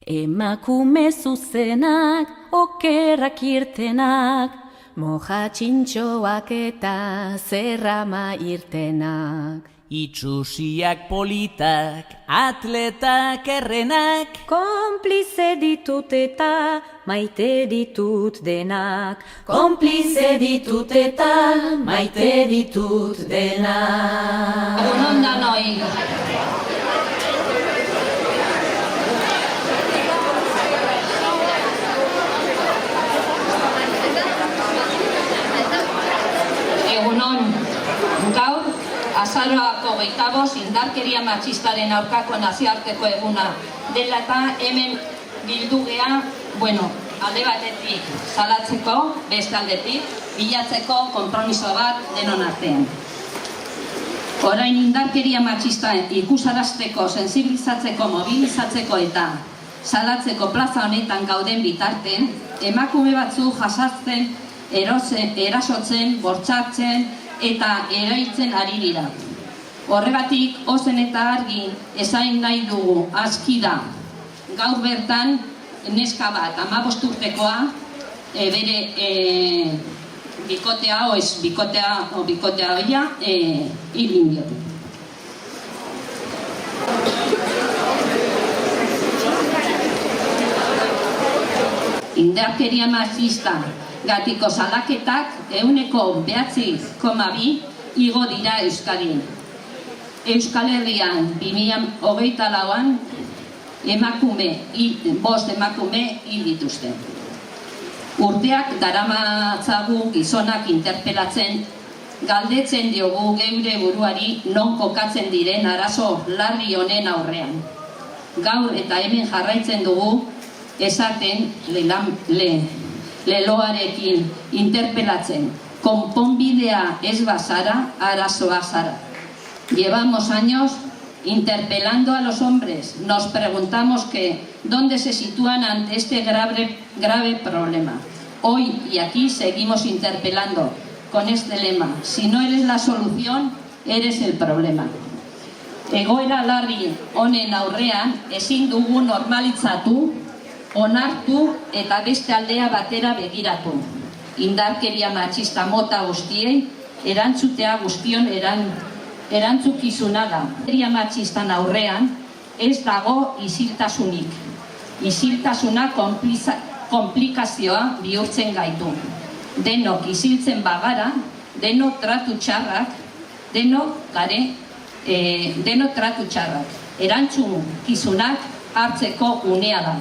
emakume zuzenak, okerrak irtenak, moja txintxoak eta zerrama irtenak. Itxusiak politak, atletak errenak, Konplize ditut eta maite ditut denak. Konplize ditut eta maite ditut denak. Egunon danoi. Egunon, gaur azaroako 25 indarkeria matxistaren aurkako nazioarteko eguna dela eta hemen bildu gea, alde batetik salatzeko, beste aldetik, bilatzeko konpromiso bat denon artean. Orain indarkeria matxista ikusarazteko, sensibilizatzeko, mobilizatzeko eta salatzeko plaza honetan gauden bitarten, emakume batzu jasatzen, erasotzen, bortxatzen eta erailtzen ari dira. Horregatik, ozen eta argi esain nahi dugu aski da. Gaur bertan, neska bat, 15 urtekoa, bere bikotea, bikotea oia, hilin diote. Indarkeria matxista gatiko salaketak 9,2 igo dira Euskadin. Euskal Herrian 2024an 5 emakume hil dituzte. Urteak daramatzagu gizonak interpelatzen, galdetzen diogu geure buruari non kokatzen diren arazo larri honen aurrean. Gaur eta hemen jarraitzen dugu esaten leloarekin interpelatzen. Konponbidea ez bazara, arazoa zara. Llevamos años interpelando a los hombres. Nos preguntamos dónde se sitúan ante este grave problema. Hoy y aquí seguimos interpelando con este lema. Si no eres la solución, eres el problema. Egoera larri honen aurrean ezin dugu normalitzatu, onartu eta beste aldea batera begiratu. Indarkeria matxista mota guztiei erantzutea guztion erantzukizuna da. Indarkeria matxistan aurrean ez dago isiltasunik. Isiltasuna konplikazioa bihurtzen gaitu. Denok isiltzen bagara, denok tratu txarrak, erantzukizunak hartzeko unea da.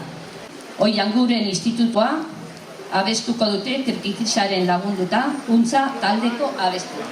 Oianguren institutua abestuko dute Trikitixaren lagunduta, untza taldeko abestu.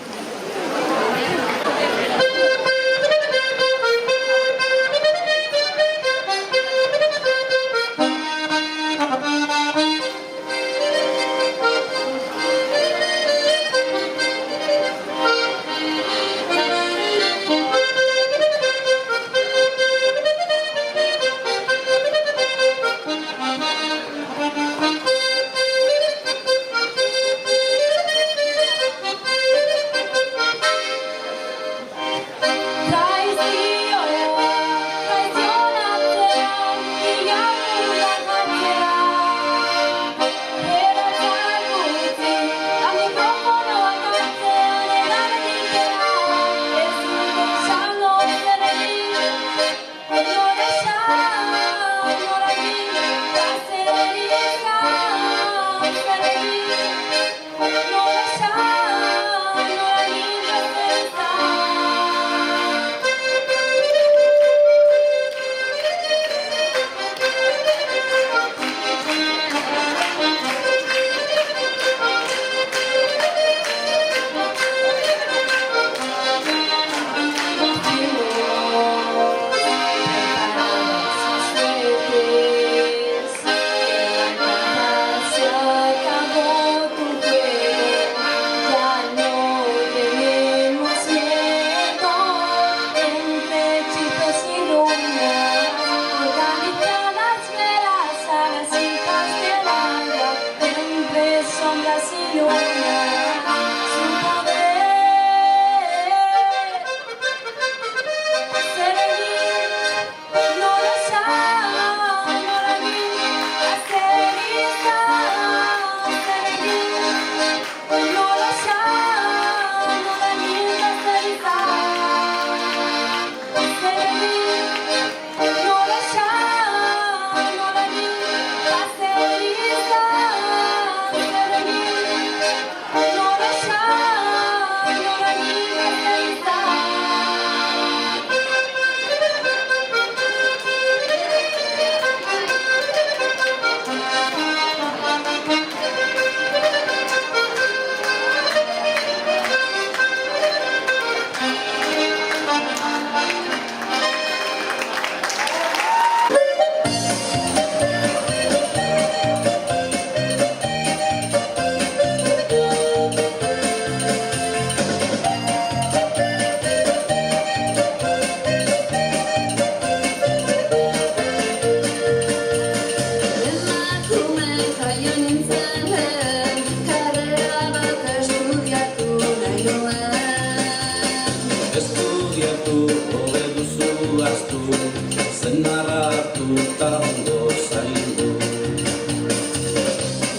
izango zaindu.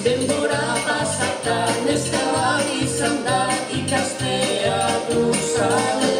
Denbora pasata neska bat izan da ikastea duzale.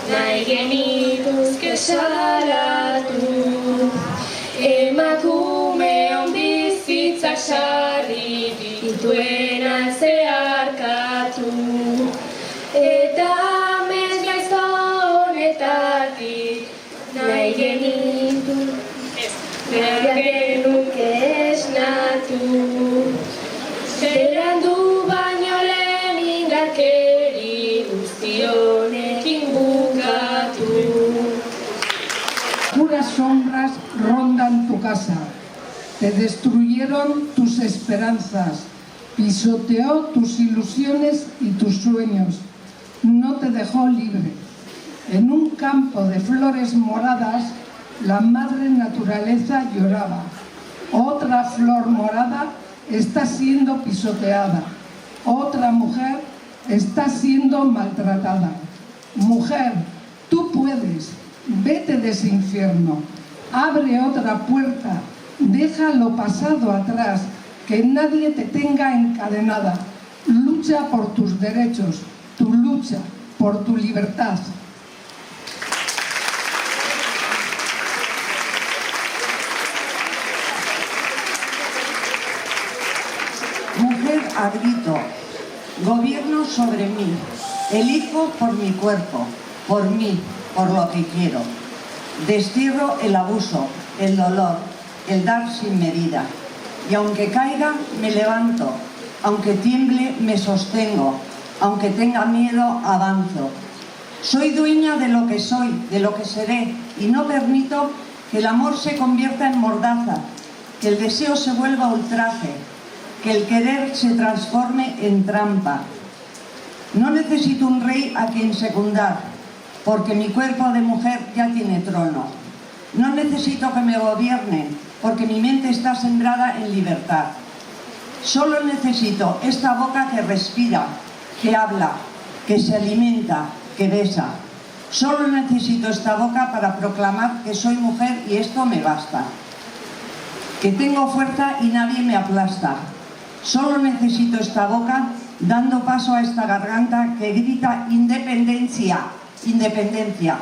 Nahi genituzke salatu, emakumeon bizitzak sarri dituena zeharkatu, eta amez gaiztonetatik nahi genitu, behar genuke esnatu, berandu baino lehen indarkeri guztionekin bukatu. Puras sombras rondan tu casa, te destruyeron tus esperanzas, pisoteó tus ilusiones y tus sueños, no te dejó libre. En un campo de flores moradas, la madre naturaleza lloraba. Otra flor morada está siendo pisoteada. Otra mujer está siendo maltratada. Mujer, tú puedes, vete de ese infierno. Abre otra puerta, deja lo pasado atrás, que nadie te tenga encadenada. Lucha por tus derechos, tu lucha por tu libertad. Mujer a grito, gobierno sobre mí, elijo por mi cuerpo, por mí, por lo que quiero. Destierro el abuso, el dolor, el dar sin medida. Y aunque caiga, me levanto, aunque tiemble, me sostengo, aunque tenga miedo, avanzo. Soy dueña de lo que soy, de lo que seré, y no permito que el amor se convierta en mordaza, que el deseo se vuelva ultraje, que el querer se transforme en trampa. No necesito un rey a quien secundar, porque mi cuerpo de mujer ya tiene trono. No necesito que me gobiernen, porque mi mente está sembrada en libertad. Solo necesito esta boca que respira, que habla, que se alimenta, que besa. Solo necesito esta boca para proclamar que soy mujer y esto me basta. Que tengo fuerza y nadie me aplasta. Solo necesito esta boca dando paso a esta garganta que grita independencia, independencia.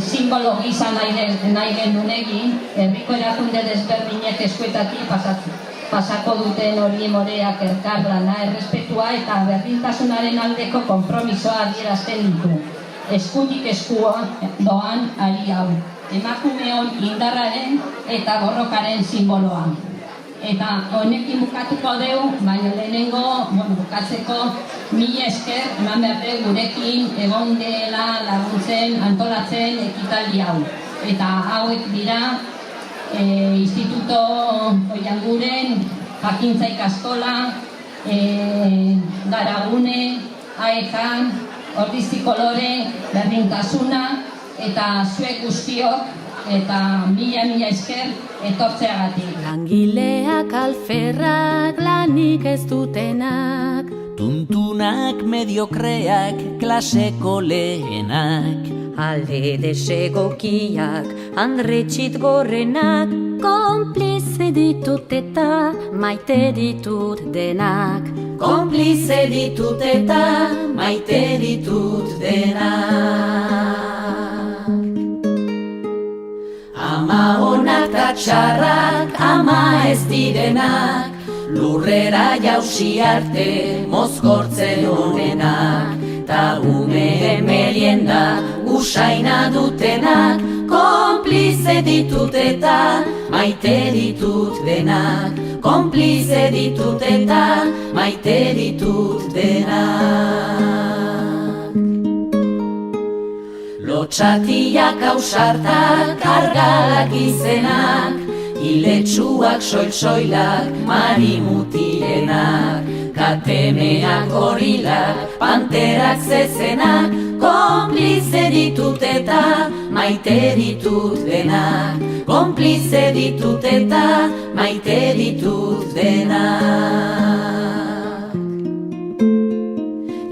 simbolo gisa nahi genuen egin, herriko erakunde desberdinek eskuetatik pasako duten hori moreak elkarlana, errespetua eta berdintasunaren aldeko konpromisoa adierazten ditu. Eskutik eskua doan ari hau, emakumeon indarraren eta borrokaren simboloa. Eta honekin bukatuko dugu, baina lehenengo bukatzeko mila esker eman behar gurekin egon dela laguntzen, antolatzen ekitaldi hau. Eta hauek dira Instituto Oianguren, Jakintza ikastola, Garagune, Aekan, Ordizi Kolore, Berdintasuna eta zuek guztiok eta mila esker etortzeagatik. Langileak alferrak lanik ez dutenak, Tuntunak mediokreak klaseko lehenak, alde desegokiak handretxit gorrenak, konplize ditut eta maite ditut denak. Konplize ditut eta maite ditut denak. Ama onak eta txarrak, ama ez direnak, lurrera jausi arte mozkortzen honenak, ta ume merienda usaina dutenak, konplize ditut eta maite ditut denak. Konplize ditut eta maite ditut denak. Lotxatiak ausartak, argalak izenak, iletsuak soil-soilak, marimutilenak, katemeak gorilak, panterak zezenak, konplize ditut eta maite ditut denak. Konplize ditut eta maite ditut denak.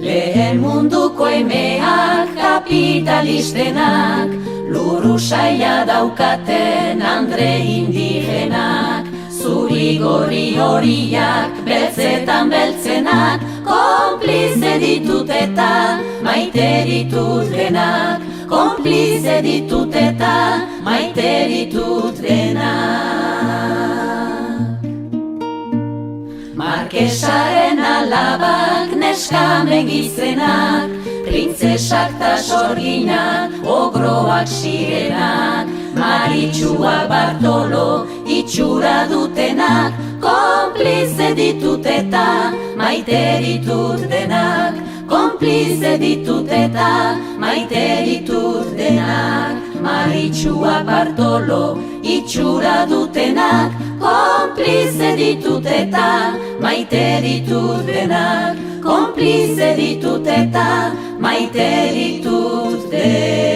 Lehen munduko emeak kapitalistenak, luru saia daukaten andre indigenak, zuri gorri horiak beltzetan beltzenak, konplize ditut eta maite ditut denak. Konplize ditut eta maite ditut denak. Markesaren alabak neskame gizenak, printzesak ta sorginak, ogroak sirenak, Maritxua Bartolo itxura dutenak, konplize ditut eta maite ditut denak. Konplize ditut eta maite ditut denak. Maritxua Bartolo itxura dutenak, konplize ditut eta maite ditut denak. Konplize ditut eta maite ditut denak.